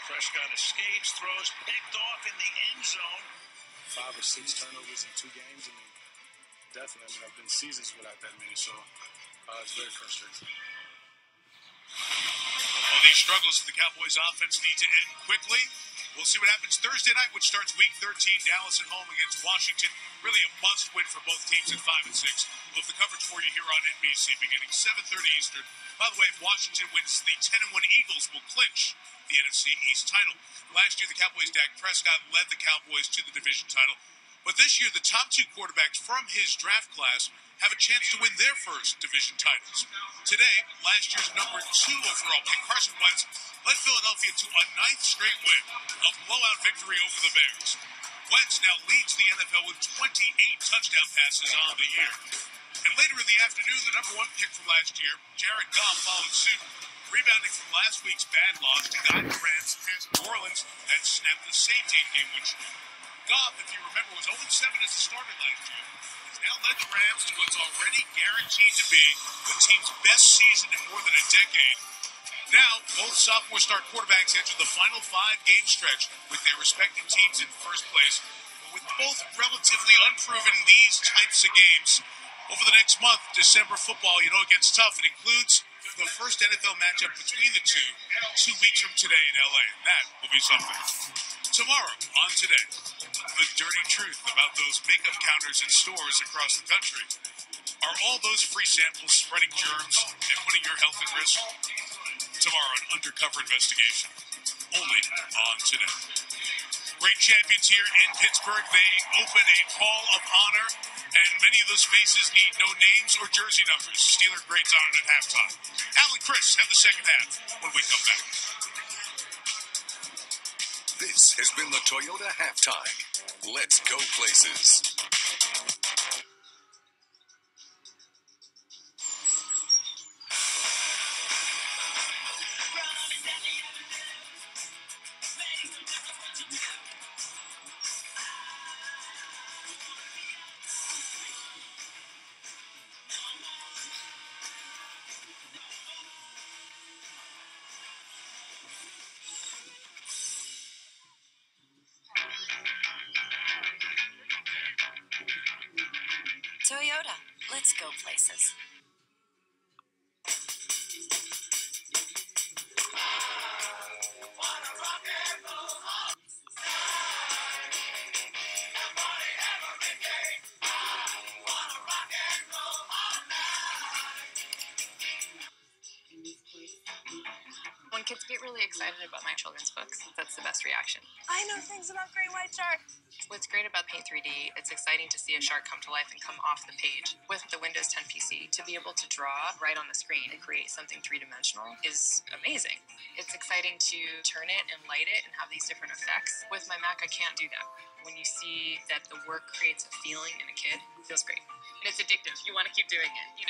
Prescott escapes, throws, picked off in the end zone. 5 or 6 turnovers in 2 games. I mean, definitely. I mean, I've been seasons without that many, so it's very frustrating. Well, these struggles of the Cowboys offense need to end quickly. We'll see what happens Thursday night, which starts Week 13. Dallas at home against Washington. Really a must-win for both teams at 5 and 6. We'll have the coverage for you here on NBC beginning 7:30 Eastern. By the way, if Washington wins, the 10-1 Eagles will clinch the NFC East title. Last year, the Cowboys' Dak Prescott led the Cowboys to the division title. But this year, the top 2 quarterbacks from his draft class have a chance to win their first division titles. Today, last year's number 2 overall pick, Carson Wentz, led Philadelphia to a 9th straight win, a blowout victory over the Bears. Wentz now leads the NFL with 28 touchdown passes on the year. And later in the afternoon, the number 1 pick from last year, Jared Goff, followed suit, rebounding from last week's bad loss to guide the Rams past New Orleans and snapped the same 8-game win streak. Goff, if you remember, was 0-7 as a starter last year. He's now led the Rams to what's already guaranteed to be the team's best season in more than a decade. Now, both sophomore-start quarterbacks enter the final 5-game stretch with their respective teams in first place. But with both relatively unproven these types of games, over the next month, December football, it gets tough. It includes the first NFL matchup between the two 2 weeks from today in L.A. And that will be something. Tomorrow on Today, the dirty truth about those makeup counters in stores across the country. Are all those free samples spreading germs and putting your health at risk? Tomorrow, an undercover investigation. Only on Today. Great champions here in Pittsburgh. They open a Hall of Honor, and many of those faces need no names or jersey numbers. Steeler greats honored at halftime. Al and Chris have the second half when we come back. This has been the Toyota Halftime. Let's go places. Toyota, let's go places. When kids get really excited about my children's books, that's the best reaction. I know things about great white shark. What's great about Paint 3D, it's exciting to see a shark come to life and come off the page. With the Windows 10 PC, to be able to draw right on the screen and create something three-dimensional is amazing. It's exciting to turn it and light it and have these different effects. With my Mac, I can't do that. When you see that the work creates a feeling in a kid, it feels great. And it's addictive. You want to keep doing it,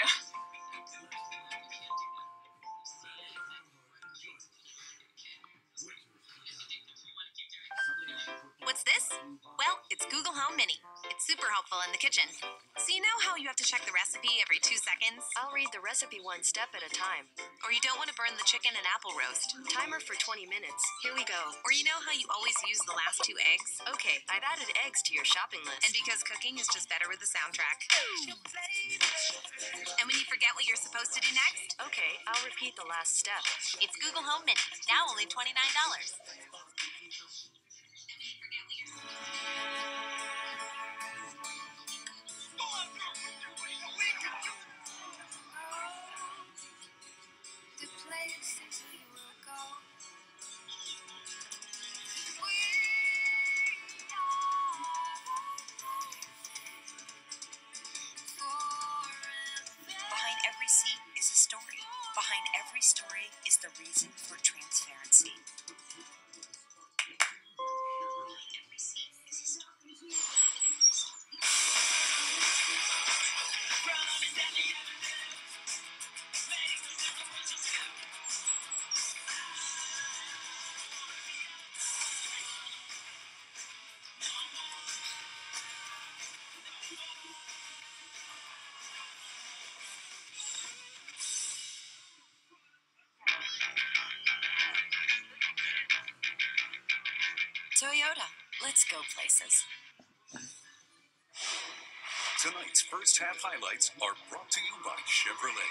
What's this? Well, it's Google Home Mini. It's super helpful in the kitchen. So you know how you have to check the recipe every 2 seconds? I'll read the recipe 1 step at a time. Or you don't want to burn the chicken and apple roast. Timer for 20 minutes. Here we go. Or you know how you always use the last 2 eggs? Okay, I've added eggs to your shopping list. And because cooking is just better with the soundtrack. And when you forget what you're supposed to do next? Okay, I'll repeat the last step. It's Google Home Mini. Now only $29. Behind every seat is a story. Behind every story is the reason for transparency. Let's go places. Tonight's first half highlights are brought to you by Chevrolet.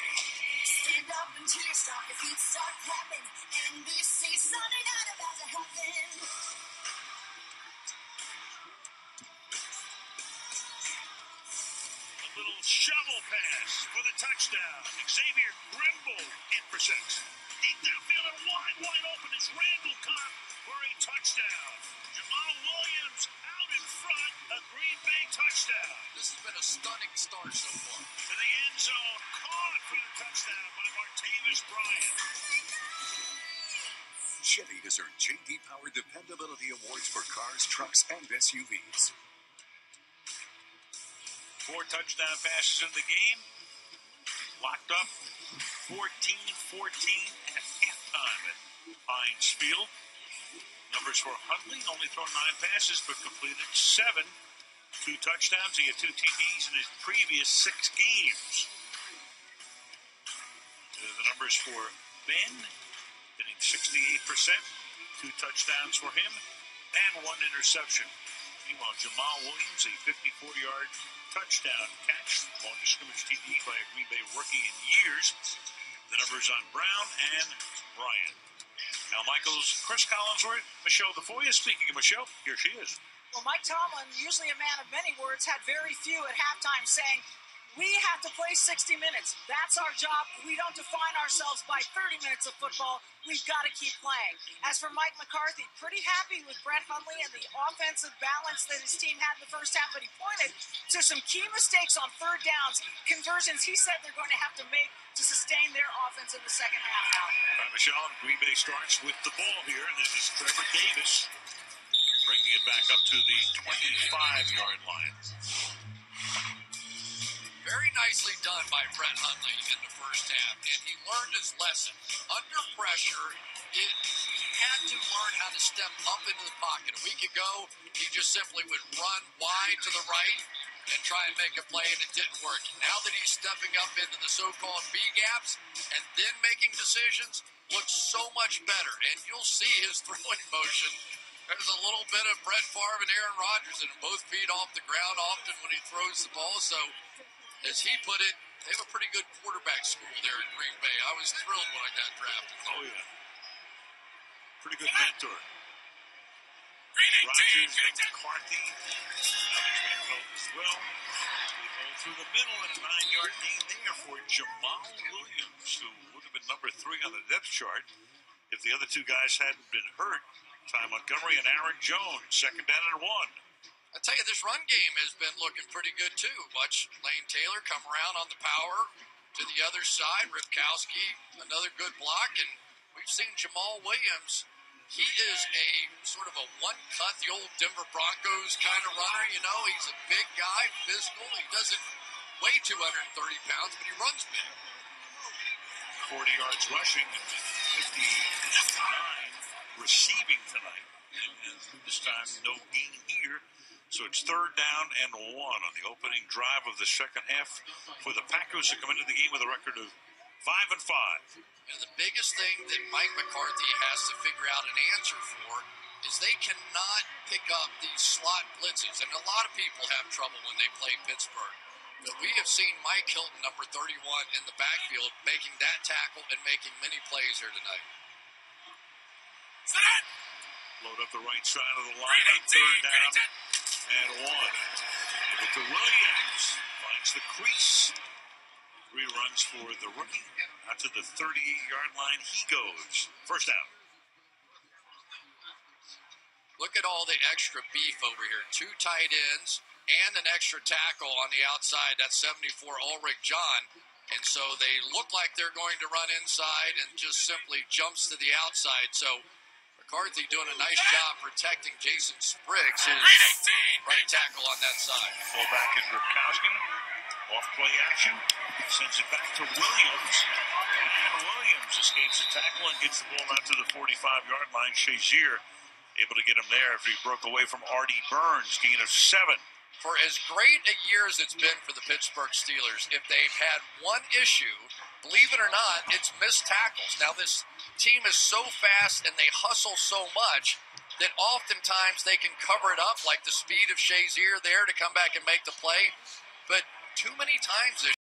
Stand up and cheer, stop your feet, start clapping. NBC Sunday night about to happen. A little shovel pass for the touchdown. Xavier Grimble in for 6. Deep downfield and wide open is Randall caught for a touchdown. Jamal Williams out in front, a Green Bay touchdown. This has been a stunning start so far. To the end zone, caught for the touchdown by Martavis Bryant. Chevy has earned J.D. Power Dependability Awards for cars, trucks, and SUVs. 4 touchdown passes in the game. Locked up 14-14 at halftime at Heinz Field. Numbers for Huntley, only thrown 9 passes, but completed 7. 2 touchdowns. He had 2 TDs in his previous 6 games. The numbers for Ben, hitting 68%. 2 touchdowns for him, and 1 interception. Meanwhile, Jamal Williams, a 54-yard touchdown catch, longest scrimmage TD by a Green Bay rookie in years. The numbers on Brown and Bryant. Al Michaels, Chris Collinsworth, Michelle DeFoya. Speaking of Michelle, here she is. Well, Mike Tomlin, usually a man of many words, had very few at halftime, saying, we have to play 60 minutes. That's our job. We don't define ourselves by 30 minutes of football. We've got to keep playing. As for Mike McCarthy, pretty happy with Brett Hundley and the offensive balance that his team had in the first half, but he pointed to some key mistakes on third downs, conversions he said they're going to have to make to sustain their offense in the second half. Michelle, Green Bay starts with the ball here, and this is Trevor Davis bringing it back up to the 25-yard line. Very nicely done by Brett Hundley in the first half, and he learned his lesson. Under pressure, he had to learn how to step up into the pocket. A week ago, he just simply would run wide to the right and try and make a play, and it didn't work. Now that he's stepping up into the so-called B gaps and then making decisions, looks so much better, and you'll see his throwing motion. There's a little bit of Brett Favre and Aaron Rodgers in him, both feet off the ground often when he throws the ball, so as he put it, they have a pretty good quarterback school there in Green Bay. I was thrilled when I got drafted. Oh, yeah. Pretty good mentor. Rodgers and McCarthy. As well. We go through the middle and a 9-yard gain there for Jamal Williams, who would have been number 3 on the depth chart if the other 2 guys hadn't been hurt. Ty Montgomery and Aaron Jones, 2nd down and 1. I tell you, this run game has been looking pretty good, too. Watch Lane Taylor come around on the power to the other side. Ripkowski, another good block. And we've seen Jamal Williams. He is a sort of a one-cut, the old Denver Broncos kind of runner. You know, he's a big guy, physical. He doesn't weigh 230 pounds, but he runs big. 40 yards rushing and 59 receiving tonight. And this time, no gain here. So it's 3rd down and 1 on the opening drive of the second half for the Packers to come into the game with a record of 5-5. And the biggest thing that Mike McCarthy has to figure out an answer for is they cannot pick up these slot blitzes. And a lot of people have trouble when they play Pittsburgh. But we have seen Mike Hilton, number 31, in the backfield, making that tackle and making many plays here tonight. Load up the right side of the line on 3rd down and 1. Give it to Williams. Finds the crease. 3 runs for the rookie. Out to the 38-yard line he goes. 1st down. Look at all the extra beef over here. 2 tight ends and an extra tackle on the outside. That's 74 Ulrich John. And so they look like they're going to run inside and just simply jumps to the outside. So McCarthy doing a nice job protecting Jason Spriggs, his right tackle on that side. Fullback is Ripkowski. Off play action. Sends it back to Williams. And Williams escapes the tackle and gets the ball out to the 45-yard line. Shazier able to get him there after he broke away from Artie Burns. Gain of 7. For as great a year as it's been for the Pittsburgh Steelers, if they've had one issue, believe it or not, it's missed tackles. Now, this team is so fast and they hustle so much, that oftentimes they can cover it up, like the speed of Shazier there to come back and make the play. But too many times this